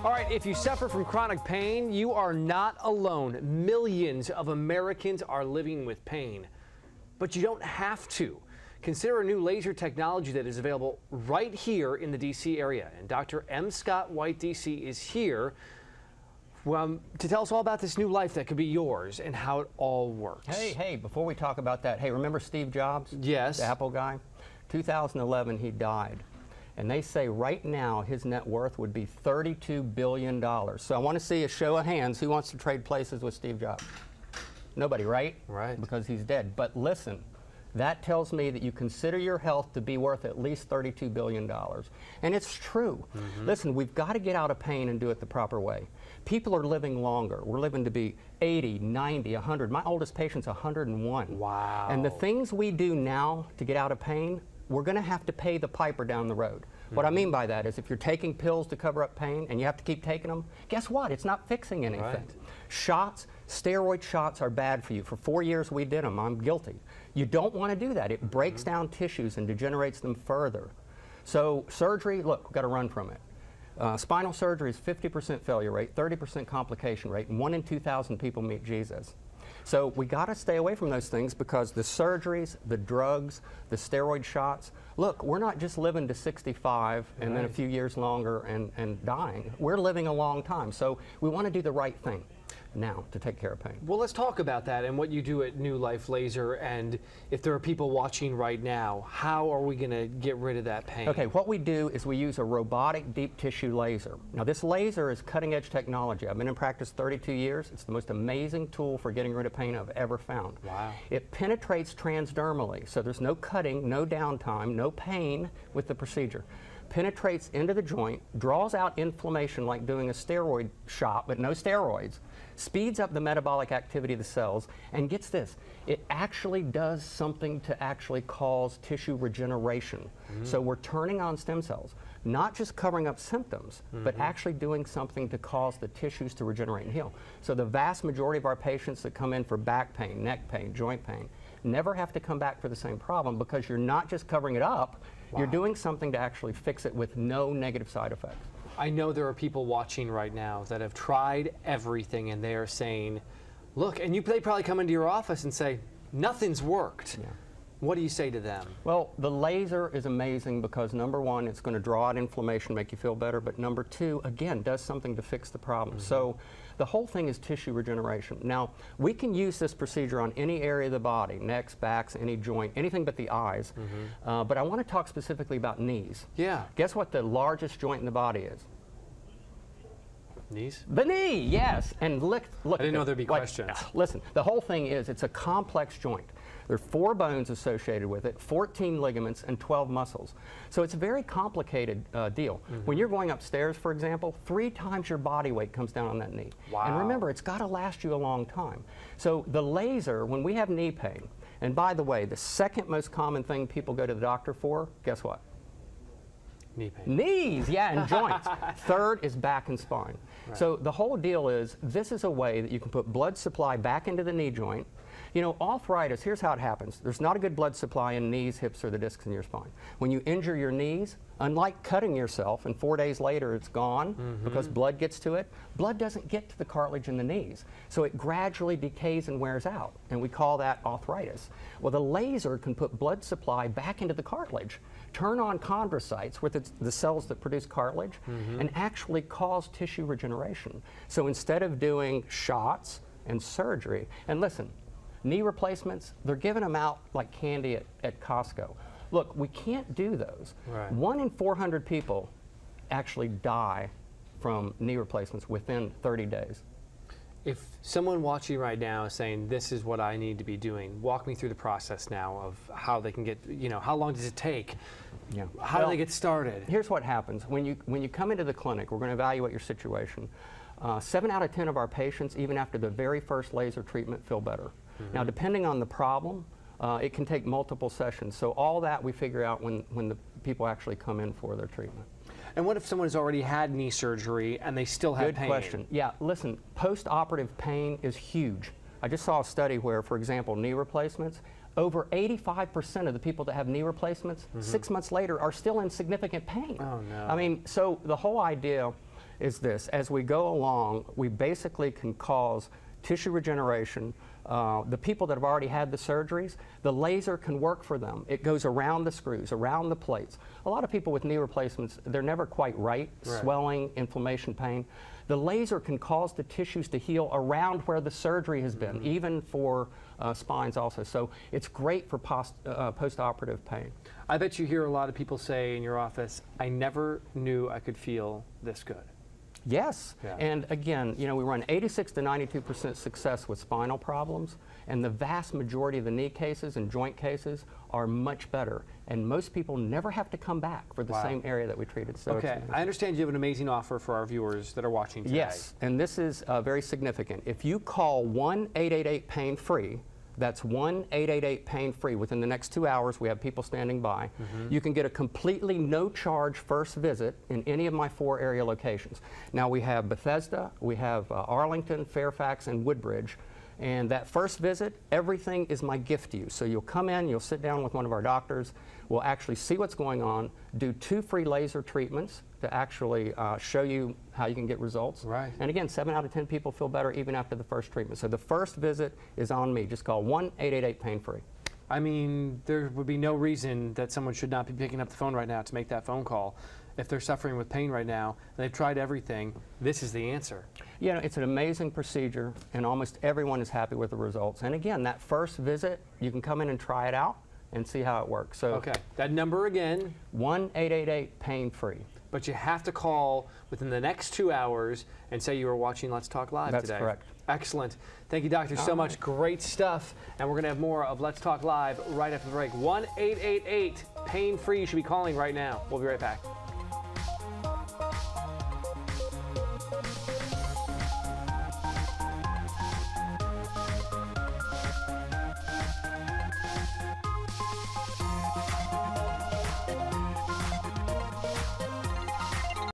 All right, if you suffer from chronic pain, you are not alone. Millions of Americans are living with pain, but you don't have to. Consider a new laser technology that is available right here in the D.C. area. And Dr. M. Scott White, D.C. is here to tell us all about this new life that could be yours and how it all works. Hey, before we talk about that, hey, remember Steve Jobs? Yes. The Apple guy? 2011, he died. And they say right now his net worth would be $32 billion. So I want to see a show of hands. Who wants to trade places with Steve Jobs? Nobody, right? Right. Because he's dead. But listen, that tells me that you consider your health to be worth at least $32 billion. And it's true. Listen, we've got to get out of pain and do it the proper way. People are living longer. We're living to be 80, 90, 100. My oldest patient's 101. Wow. And the things we do now to get out of pain, we're going to have to pay the piper down the road. What I mean by that is if you're taking pills to cover up pain and you have to keep taking them, guess what? It's not fixing anything. Right. Shots, steroid shots are bad for you. For 4 years we did them. I'm guilty. You don't want to do that. It breaks down tissues and degenerates them further. So surgery, look, we've got to run from it. Spinal surgery is 50% failure rate, 30% complication rate, and 1 in 2,000 people meet Jesus. So we got to stay away from those things because the surgeries, the drugs, the steroid shots, look, we're not just living to 65 and then a few years longer and dying. We're living a long time. So we want to do the right thing now to take care of pain. Well, let's talk about that and what you do at New Life Laser, and if there are people watching right now, how are we going to get rid of that pain? Okay, what we do is we use a robotic deep tissue laser. Now this laser is cutting edge technology. I've been in practice 32 years. It's the most amazing tool for getting rid of pain I've ever found. Wow. It penetrates transdermally, so there's no cutting, no downtime, no pain with the procedure. Penetrates into the joint, draws out inflammation like doing a steroid shot, but no steroids, speeds up the metabolic activity of the cells, and gets this, it actually does something to actually cause tissue regeneration. So we're turning on stem cells, not just covering up symptoms, but actually doing something to cause the tissues to regenerate and heal. So the vast majority of our patients that come in for back pain, neck pain, joint pain, never have to come back for the same problem because you're not just covering it up, you're doing something to actually fix it with no negative side effects. I know there are people watching right now that have tried everything and they are saying, look, and they probably come into your office and say, nothing's worked. Yeah. What do you say to them? Well, the laser is amazing because number one, it's going to draw out inflammation, make you feel better, but number two, again, does something to fix the problem. So the whole thing is tissue regeneration. Now, we can use this procedure on any area of the body, necks, backs, any joint, anything but the eyes. But I want to talk specifically about knees. Yeah. Guess what the largest joint in the body is? Knees? The knee, yes. And look. I didn't know there'd be questions. Listen, the whole thing is it's a complex joint. There are 4 bones associated with it, 14 ligaments, and 12 muscles. So it's a very complicated deal. When you're going upstairs, for example, 3 times your body weight comes down on that knee. Wow. And remember, it's got to last you a long time. So the laser, when we have knee pain, and by the way, the second most common thing people go to the doctor for, guess what? Knee pain. Knees, yeah, and joints. Third is back and spine. Right. So the whole deal is, this is a way that you can put blood supply back into the knee joint. You know, arthritis, here's how it happens. There's not a good blood supply in knees, hips, or the discs in your spine. When you injure your knees, unlike cutting yourself and 4 days later it's gone because blood gets to it, blood doesn't get to the cartilage in the knees. So it gradually decays and wears out, and we call that arthritis. Well, the laser can put blood supply back into the cartilage, turn on chondrocytes, which is the cells that produce cartilage, and actually cause tissue regeneration. So instead of doing shots and surgery, and listen, knee replacements, they're giving them out like candy at Costco. Look, we can't do those. Right. 1 in 400 people actually die from knee replacements within 30 days. If someone watching right now is saying, this is what I need to be doing, walk me through the process now of how they can get, how long does it take? Yeah. How do they get started? Here's what happens. When you come into the clinic, we're going to evaluate your situation. 7 out of 10 of our patients, even after the very first laser treatment, feel better. Now, depending on the problem, it can take multiple sessions. So all that we figure out when the people actually come in for their treatment. And what if someone has already had knee surgery and they still have pain? Good question. Yeah, listen, post-operative pain is huge. I just saw a study where, for example, knee replacements, over 85% of the people that have knee replacements, 6 months later, are still in significant pain. Oh, no. I mean, so the whole idea is this. As we go along, we basically can cause tissue regeneration. The people that have already had the surgeries, the laser can work for them. It goes around the screws, around the plates. A lot of people with knee replacements, they're never quite right. Swelling, inflammation, pain. The laser can cause the tissues to heal around where the surgery has been, even for spines also. So it's great for post-operative pain. I bet you hear a lot of people say in your office, I never knew I could feel this good. Yes, Yeah. and again, you know, we run 86 to 92% success with spinal problems, and the vast majority of the knee cases and joint cases are much better, and most people never have to come back for the same area that we treated. So Okay, I understand you have an amazing offer for our viewers that are watching today. Yes, and this is very significant. If you call 1-888-PAIN-FREE, that's 1-888-PAIN-FREE. Within the next 2 hours, we have people standing by. You can get a completely no-charge first visit in any of my 4 area locations. Now, we have Bethesda, we have Arlington, Fairfax, and Woodbridge. And that first visit, everything is my gift to you. So you'll come in, you'll sit down with one of our doctors, we'll actually see what's going on, do 2 free laser treatments to actually show you how you can get results. Right. And again, 7 out of 10 people feel better even after the first treatment. So the first visit is on me. Just call 1-888-PAIN-FREE. I mean, there would be no reason that someone should not be picking up the phone right now to make that phone call. If they're suffering with pain right now, and they've tried everything, this is the answer. You know, it's an amazing procedure, and almost everyone is happy with the results. And again, that first visit, you can come in and try it out and see how it works. So Okay, that number again, 1-888-PAIN-FREE. but you have to call within the next 2 hours and say you were watching Let's Talk Live That's today. correct. Excellent. Thank you, doctor, so much. Great stuff. And we're going to have more of Let's Talk Live right after the break. 1-888-PAIN-FREE. You should be calling right now. We'll be right back.